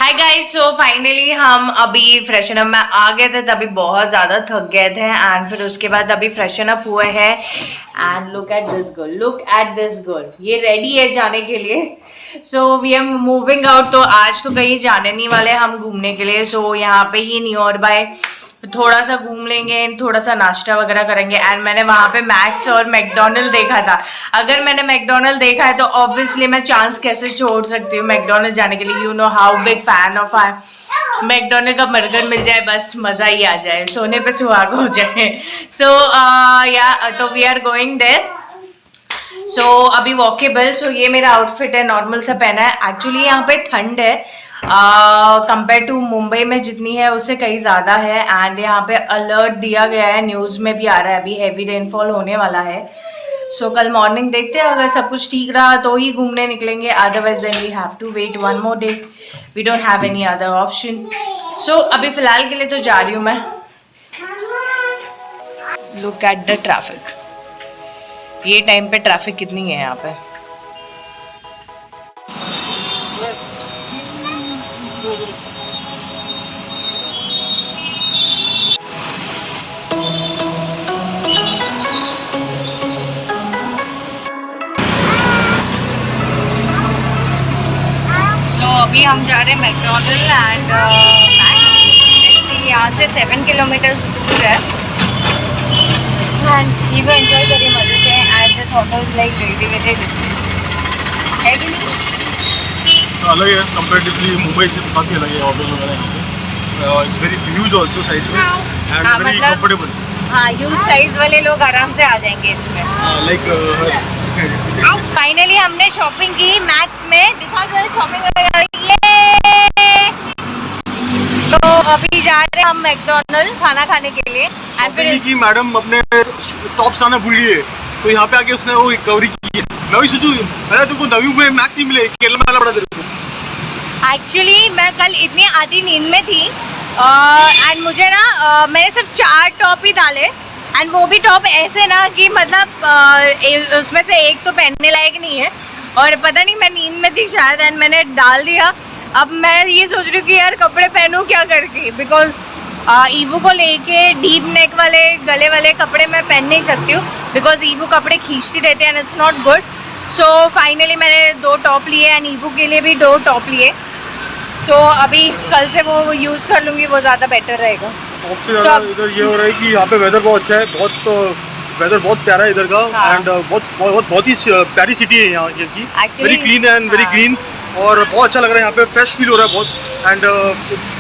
Hi guys, so finally हम अभी freshen up में आ गए थे, तभी बहुत ज़्यादा थक गए थे एंड फिर उसके बाद अभी फ्रेशन अप हुए हैं and look at this girl, look at this girl, ये रेडी है जाने के लिए। So we are moving out. तो आज तो कहीं जाने नहीं वाले हम घूमने के लिए। सो यहाँ पे ही नियर बाय थोड़ा सा घूम लेंगे, थोड़ा सा नाश्ता वगैरह करेंगे एंड मैंने वहाँ पे मैक्स और मैकडोनल्ड देखा था। अगर मैंने मैकडोनल्ड देखा है तो ऑब्वियसली मैं चांस कैसे छोड़ सकती हूँ मैकडोनल्ड जाने के लिए। You know how big fan of I. McDonald का बर्गर मिल जाए बस मज़ा ही आ जाए, सोने पे सुहाग हो जाए। सो या तो वी आर गोइंग देयर। सो अभी वॉकेबल। सो ये मेरा आउटफिट है, नॉर्मल सा पहना है। एक्चुअली यहाँ पे ठंड है कंपेयर टू मुंबई में जितनी है उससे कहीं ज़्यादा है एंड यहाँ पे अलर्ट दिया गया है, न्यूज़ में भी आ रहा है अभी हैवी रेनफॉल होने वाला है। सो कल मॉर्निंग देखते हैं, अगर सब कुछ ठीक रहा तो ही घूमने निकलेंगे, otherwise then we have to wait one more day. We don't have any other option. So अभी फ़िलहाल के लिए तो जा रही हूँ मैं। लुक एट द ट्रैफिक, ये टाइम पे ट्रैफिक कितनी है यहाँ पे। अभी हम जा रहे हैं मैकडोनल्ड एंड मैक्स। यहाँ से 7 किलोमीटर दूर है एंड ये वो एंजॉय करिए मजे से and this hotel is like very very different है कि नहीं? अलग है कंपेरेटिवली, मुंबई से काफ़ी अलग है होटल वगैरह यहाँ पे। It's very huge also size में एंड वेरी कंफर्टेबल। हाँ, ह्यूज साइज वाले लोग आराम से आ जाएंगे इसमें। लाइक फाइनली हमने शॉपिंग की मैक्स में, दिखा कर शॉपिंग वगैरह। तो अभी जा रहे हैं हम मैकडोनल्ड खाना खाने के लिए एंड फिर की मैडम अपने टॉप्स लाना भूल गई है, तो यहाँ पे आके उसने वो रिकवरी की है। मैं भी सोचूं पहले तुमको नवी में मैक्स नहीं मिले, केरला में आना पड़ा तेरे को। एक्चुअली मैं कल इतनी आधी नींद में थी एंड मुझे ना मैंने सिर्फ 4 टॉप ही डाले एंड वो भी टॉप ऐसे ना कि मतलब उसमें से एक तो पहनने लायक नहीं है और पता नहीं मैं नींद में थी शायद एंड मैंने डाल दिया। अब मैं ये सोच रही हूँ कि यार कपड़े पहनूँ क्या करके, बिकॉज ईवू को लेके डीप नेक वाले गले वाले कपड़े मैं पहन नहीं सकती हूँ बिकॉज ईवू कपड़े खींचती रहते हैं and it's not good. So finally मैंने 2 टॉप लिए एंड ईवू के लिए भी 2 टॉप लिए। सो अभी कल से वो यूज़ कर लूँगी, वो ज़्यादा बेटर रहेगा। सबसे ज़्यादा इधर ये हो रहा है कि यहाँ पे वेदर बहुत अच्छा है, वेदर बहुत प्यारा है इधर का एंड बहुत ही प्यारी सिटी है यहाँ की। Very clean and very green और बहुत अच्छा लग रहा है यहाँ पे, फ्रेश फील हो रहा है बहुत एंड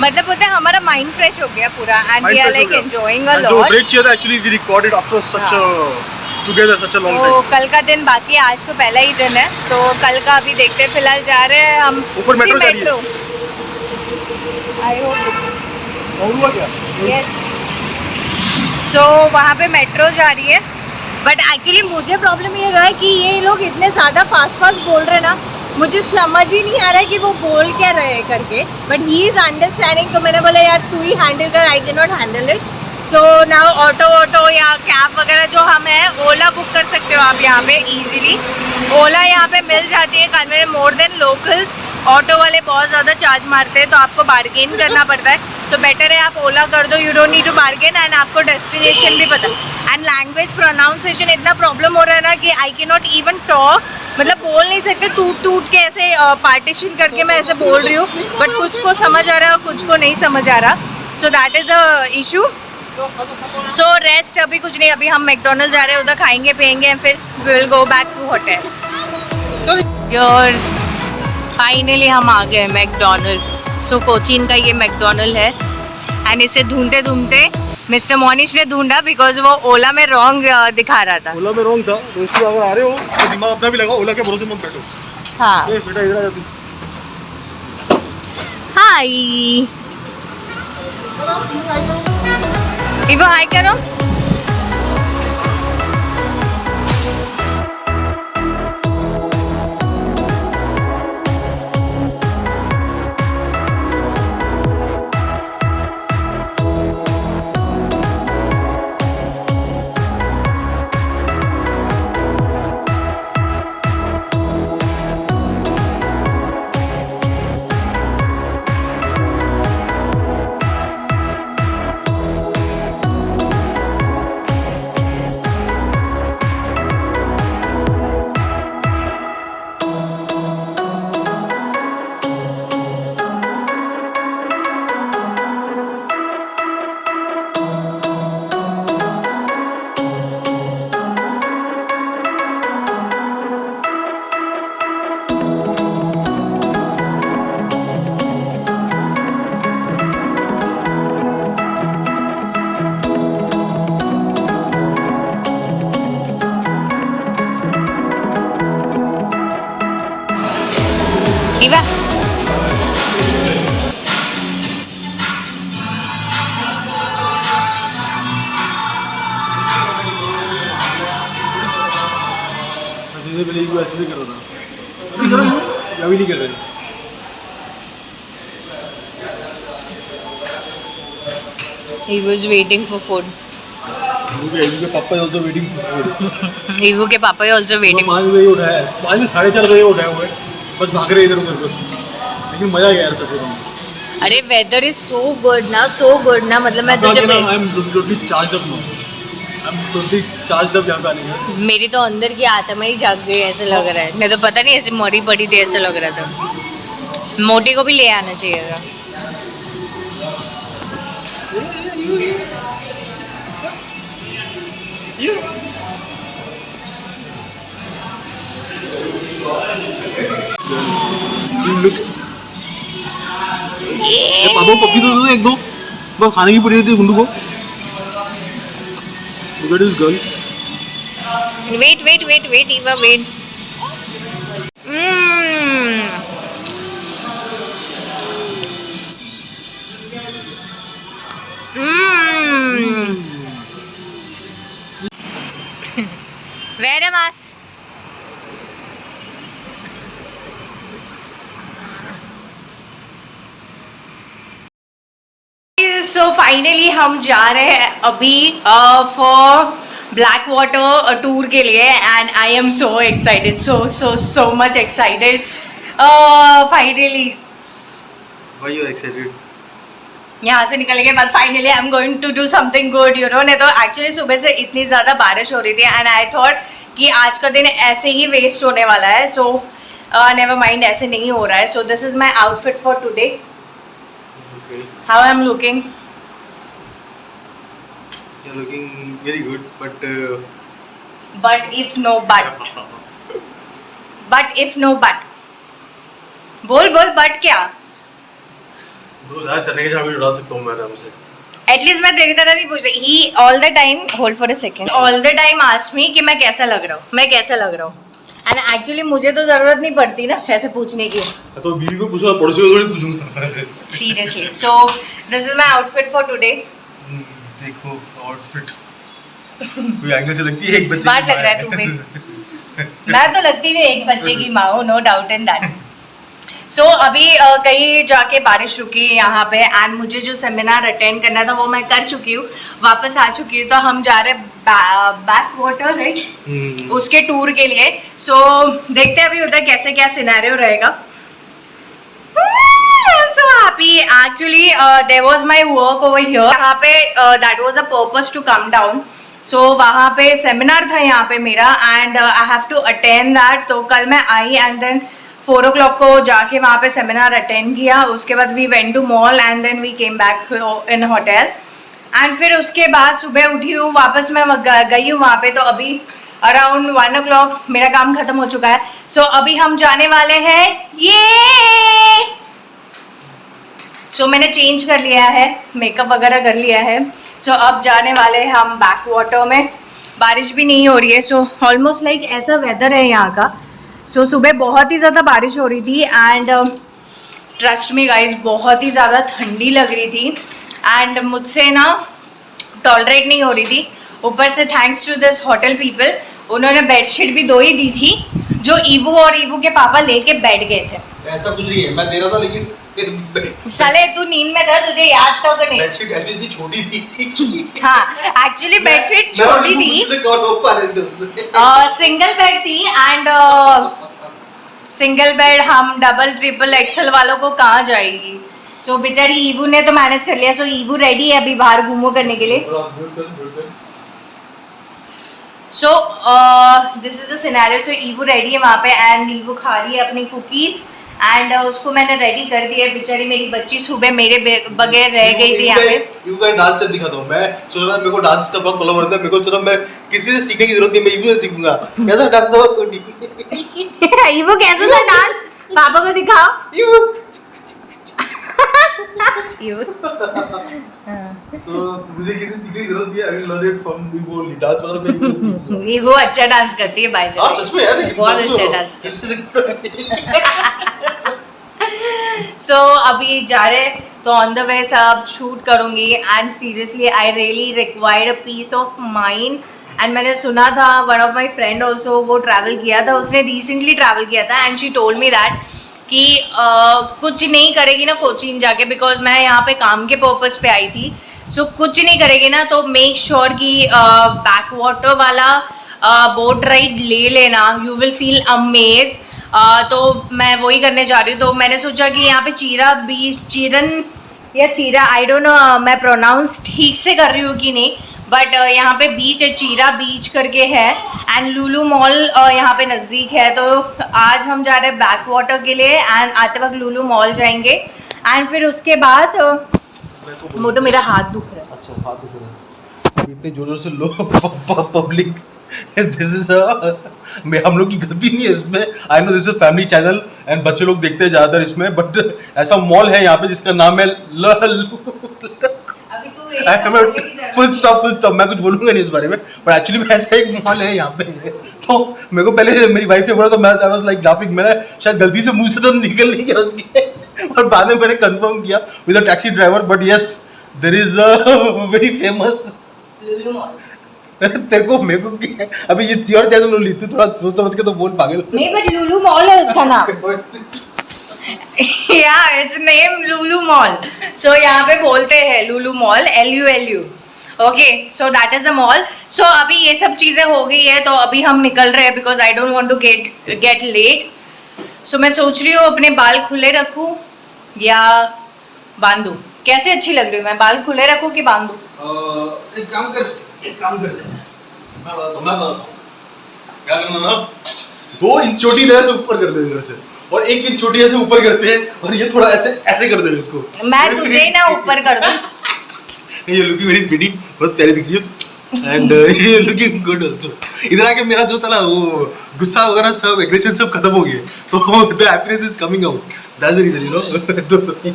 मतलब बोलते हैं हमारा माइंड फ्रेश हो गया पूरा and we are like enjoying a lot. जो ब्रेक चाहिए था actually we recorded after such together such a long तो टाइम। कल का दिन बाकी है, आज तो पहला ही दिन है तो कल का अभी देखते हैं। फिलहाल जा रहे हैं हम ऊपर मेट्रो जा रही है। आई होप और हुआ क्या? यस। सो वहाँ पे मेट्रो जा रही है बट एक्चुअली मुझे प्रॉब्लम ये रहा है कि ये लोग इतने ज़्यादा फास्ट बोल रहे हैं ना, मुझे समझ ही नहीं आ रहा है कि वो बोल क्या रहे हैं करके, बट ही इज़ अंडरस्टैंडिंग। तो मैंने बोला यार तू ही हैंडल कर, आई can not handle it. So now auto या कैब वगैरह जो हम है ओला बुक कर सकते हो आप यहाँ पे इजीली। ओला यहाँ पे मिल जाती है convenient more than locals. Auto वाले बहुत ज़्यादा चार्ज मारते हैं तो आपको बार्गेन करना पड़ता है, तो बेटर है आप ओला कर दो, you don't need to bargain and आपको डेस्टिनेशन भी पता है। एंड लैंग्वेज प्रोनाउंसिएशन इतना प्रॉब्लम हो रहा है ना कि I can not even talk, मतलब बोल नहीं सकते, टूट के ऐसे पार्टीशन करके मैं ऐसे बोल रही हूँ बट कुछ को समझ आ रहा है और कुछ को नहीं समझ आ रहा। So that is a issue. So rest अभी कुछ नहीं, अभी हम मैकडोनल्ड जा रहे हैं, उधर खाएंगे पियेंगे एंड फिर we will go back to hotel. और फाइनली हम आ गए मैकडोनल्ड। सो कोचीन का ये मैकडोनल्ड है एंड इसे ढूंढते ढूंढते मिस्टर मोनिश ने ढूंढा बिकॉज वो ओला में रॉन्ग दिखा रहा था। ओला में रॉन्ग था, तो इसलिए अगर आ रहे हो तो दिमाग अपना भी लगाओ, ओला के भरोसे मत बैठो। हाँ बेटा इधर आ जा तू। हाय इवो, हाय करो। ईवा पहले ये ऐसे कर रहा था, अभी नहीं कर रहे। He was waiting for food. Evu के पापा also waiting for food. Evu के पापा also waiting. 5 बजे उठा है, 5 में 4:30 बजे उठाए हुए, बस भाग रहे इधर उधर बस। लेकिन मजा आ गया यार सच में। अरे वेदर इज सो गुड ना मतलब मैं तुझे I am totally charged up now. I am totally charged up यहाँ पे आने के। मेरी तो अंदर की आत्मा ही जाग गई ऐसे लग रहा है। मैं तो पता नहीं ऐसे मरी पड़ी थी ऐसे लग रहा था। मोटी को भी ले आना चाहिए था। पापा पप्पी तो दो एक दो, बस खाने की पड़ी थी गुंडू को। Look at this girl. Wait, Eva, wait. Very much. So finally हम जा रहे हैं अभी फॉर ब्लैक वाटर टूर के लिए and I am so excited so much excited finally. Why you are excited? यहाँ से निकलने के बाद finally I am going to do something good you know. नहीं तो एक्चुअली सुबह से इतनी ज़्यादा बारिश हो रही थी एंड आई थॉट कि आज का दिन ऐसे ही वेस्ट होने वाला है। सो नेवर माइंड, ऐसे नहीं हो रहा है। So this is my outfit for today. How I am looking? You're looking very good, but if no but बोल but क्या? दो हजार चने के चावल उड़ा सकता हूँ मैं आराम से। एटलीस्ट मैं तेरी तरह नहीं पूछ रही। He all the time hold for a second all the time ask me कि मैं कैसा लग रहा हूँ एंड एक्चुअली मुझे तो जरूरत नहीं पड़ती ना ऐसे पूछने की। तो बीवी को पूछूंगा, पड़ोसी को थोड़ी पूछूंगा। Seriously. So this is my outfit for today. देखो आउटफिट कोई एंगल से लगती है एक बच्चे स्मार्ट लग रहा है तू भी। मैं तो लगती नहीं एक बच्चे की माँ हूँ, नो डाउट इन दैट। सो अभी कहीं जाके बारिश रुकी यहाँ पे एंड मुझे जो सेमिनार अटेंड करना था वो मैं कर चुकी हूँ, वापस आ चुकी हूँ। तो हम जा रहे बैक वाटर राइट उसके टूर के लिए। सो देखते हैं अभी उधर कैसे क्या सिनेरियो रहेगा। I'm so happy. Actually, there was my work over here. यहाँ पे that was a purpose to come down. So वहाँ पे सेमिनार था यहाँ पे मेरा and I have to attend that. तो कल मैं आई and then 4 o'clock को जाके वहाँ पे सेमिनार अटेंड किया। उसके बाद we went to mall and then we came back in hotel. And फिर उसके बाद सुबह उठी हूँ, वापस मैं गई हूँ वहाँ पे। तो अभी अराउंड 1 o'clock मेरा काम खत्म हो चुका है। सो अभी हम जाने वाले हैं ये। सो मैंने चेंज कर लिया है, मेकअप वगैरह कर लिया है। सो अब जाने वाले हैं हम बैक वाटर में। बारिश भी नहीं हो रही है। सो ऑलमोस्ट लाइक ऐसा वेदर है यहाँ का। सो सुबह बहुत ही ज़्यादा बारिश हो रही थी एंड ट्रस्ट मी गाइस बहुत ही ज़्यादा ठंडी लग रही थी एंड मुझसे ना टॉलरेट नहीं हो रही थी। ऊपर से thanks to this hotel people, उन्होंने बेडशीट भी 2 ही दी थी जो ईवू और ईवू के पापा लेके बैठ गए थे। ऐसा कुछ नहीं है, मैं दे रहा था लेकिन साले तू नींद में था, तुझे याद तो नहीं। बेडशीट इतनी छोटी थी। हाँ एक्चुअली बेडशीट छोटी थी, सिंगल बेड थी एंड सिंगल बेड हम डबल ट्रिपल एक्सल वालों को कहाँ जाएगी। सो बेचारी ईवू ने तो मैनेज कर लिया। सो ईवू रेडी है अभी बाहर घूमो करने के लिए। So this is the scenario. So Yiwu ready है वहाँ पे एंड ईवू खा रही है अपनी कुकीज एंड उसको मैंने रेडी कर दिया। बेचारी मेरी बच्ची सुबह मेरे बगैर रह गई थी यहाँ पे। ईवू का डांस स्टेप दिखा दो। मैं सोच रहा था मेरे को डांस का बहुत प्रॉब्लम होता है, मेरे को चलो मैं किसी से सीखने की जरूरत नहीं, मैं ईवू से सीखूंगा। कैसा डांस था ईवू कैसा था डांस, पापा को दिखाओ। ईवू So, मुझे किसी सीखने की जरूरत नहीं है। I will learn it from Yiwu only. Dance वाला मैं ईवू अच्छा डांस करती है भाई। सच में यार, बहुत अच्छा डांस। सो अभी जा रहे, तो ऑन द वे सब शूट करूँगी and seriously I really required a peace of mind. And मैंने सुना था one of my friend also वो ट्रैवल किया था, उसने रिसेंटली ट्रैवल किया था and she told me that कि कुछ नहीं करेगी ना कोचीन जाके, बिकॉज मैं यहाँ पे काम के पर्पस पे आई थी। सो कुछ नहीं करेगी ना तो मेक श्योर कि बैक वाटर वाला बोट राइड ले लेना, यू विल फील अमेज। तो मैं वही करने जा रही हूँ। तो मैंने सोचा कि यहाँ पे चीरा बीच, चीरन या चीरा, आई डोंट नो मैं प्रोनाउंस ठीक से कर रही हूँ कि नहीं, बट यहाँ पे बीच है, चीरा बीच करके है एंड लुलु मॉल यहाँ पे नज़दीक है। तो आज हम जा रहे हैं बैक वाटर के लिए एंड आते वक्त लुलु मॉल जाएंगे एंड फिर उसके बाद मोटो मेरा हाथ दुख रहा है। अच्छा, हाथ दुख रहा है, इतने जोर से लोग पब्लिक, दिस इज हम लोग की गलती नहीं है इसमें। I know this is family channel and बच्चे लोग देखते हैं ज़्यादातर इसमें, बट ऐसा मॉल है यहाँ पे जिसका नाम है फुल स्टॉप मैं कुछ बोलूंगा नहीं इस बारे में, पर एक्चुअली में ऐसा एक मॉल है यहाँ पे। तो मेरे को पहले मेरी वाइफ ने बोला तो मैं वाज लाइक लाफिंग, मैंने शायद गलती से मुंह से तो निकल नहीं गया उसकी, और बाद में मैंने कंफर्म किया with a taxi driver, but yes there is a very famous Lulu mall. तेरे को मेरे को अभी ये और चैनल ली तू थोड़ा सोच समझ के तो बोल पागल। नहीं बट लुलु मॉल है उसका नाम। Yeah, it's name Lulu Mall. So यहाँ पे बोलते हैं Lulu Mall, LULU. Okay, so that is the mall. So अभी ये सब चीज़ें हो गई है तो अभी हम निकल रहे हैं because I don't want to get late. So मैं सोच रही हूँ अपने बाल खुले रखूँ या बांधूँ। कैसे अच्छी लग रही हूँ मैं, बाल खुले रखूँ कि बांधूँ? एक काम कर दे, मैं बताता हूँ क्या करना ना, 2 इंच चोटी इधर से ऊपर कर दे इधर से, और 1 इंच छोटी ऐसे ऊपर करते हैं, और ये थोड़ा ऐसे ऐसे कर दे इसको। मैं तुझे ही ना ऊपर कर दूं। नहीं, ये लुकिंग वेरी प्रीटी, बहुत प्यारी दिखी है एंड ये लुकिंग गुड आल्सो। इधर आके मेरा जो था ना वो गुस्सा वगैरह सब एग्रेशन सब खत्म हो गया, तो the happiness is coming out, that's the reason you know.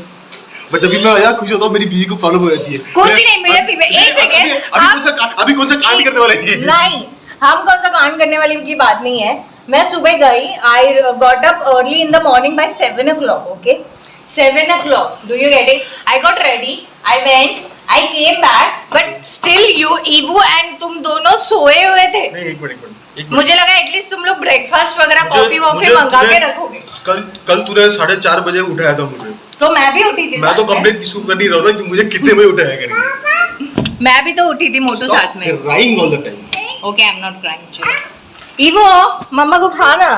But अभी मैं यार खुश होता हूँ, मेरी बीवी को प्रॉब्लम हो जाती है। कुछ नहीं मेरे बीवी, एक सेकंड, अभी कौन सा कांड करने वाले हैं? नहीं, हम कौन सा कांड करने वाली की बात नहीं है। मैं सुबह गई, I got up early in the morning by 7 o'clock, okay? 7 o'clock, do you get it? I got ready, I went, I came back, but still you, Ivu and तुम दोनों सोए हुए थे। नहीं, एक मिनट। मुझे लगा एटलीस्ट तुम लोग ब्रेकफास्ट वगैरह कॉफी वॉफी मंगा के रखोगे। कल तूने 4:30 बजे उठाया था मुझे, तो मैं भी उठी थी। मैं तो कंप्लेंट शुरू कर नहीं रहा हूँ कि मुझे कितने बजे उठाया करेंगे। मैं भी तो उठी थी मोटू साथ में। Crying all the time. Okay, I'm not crying. Ivo, मम्मा को खाना।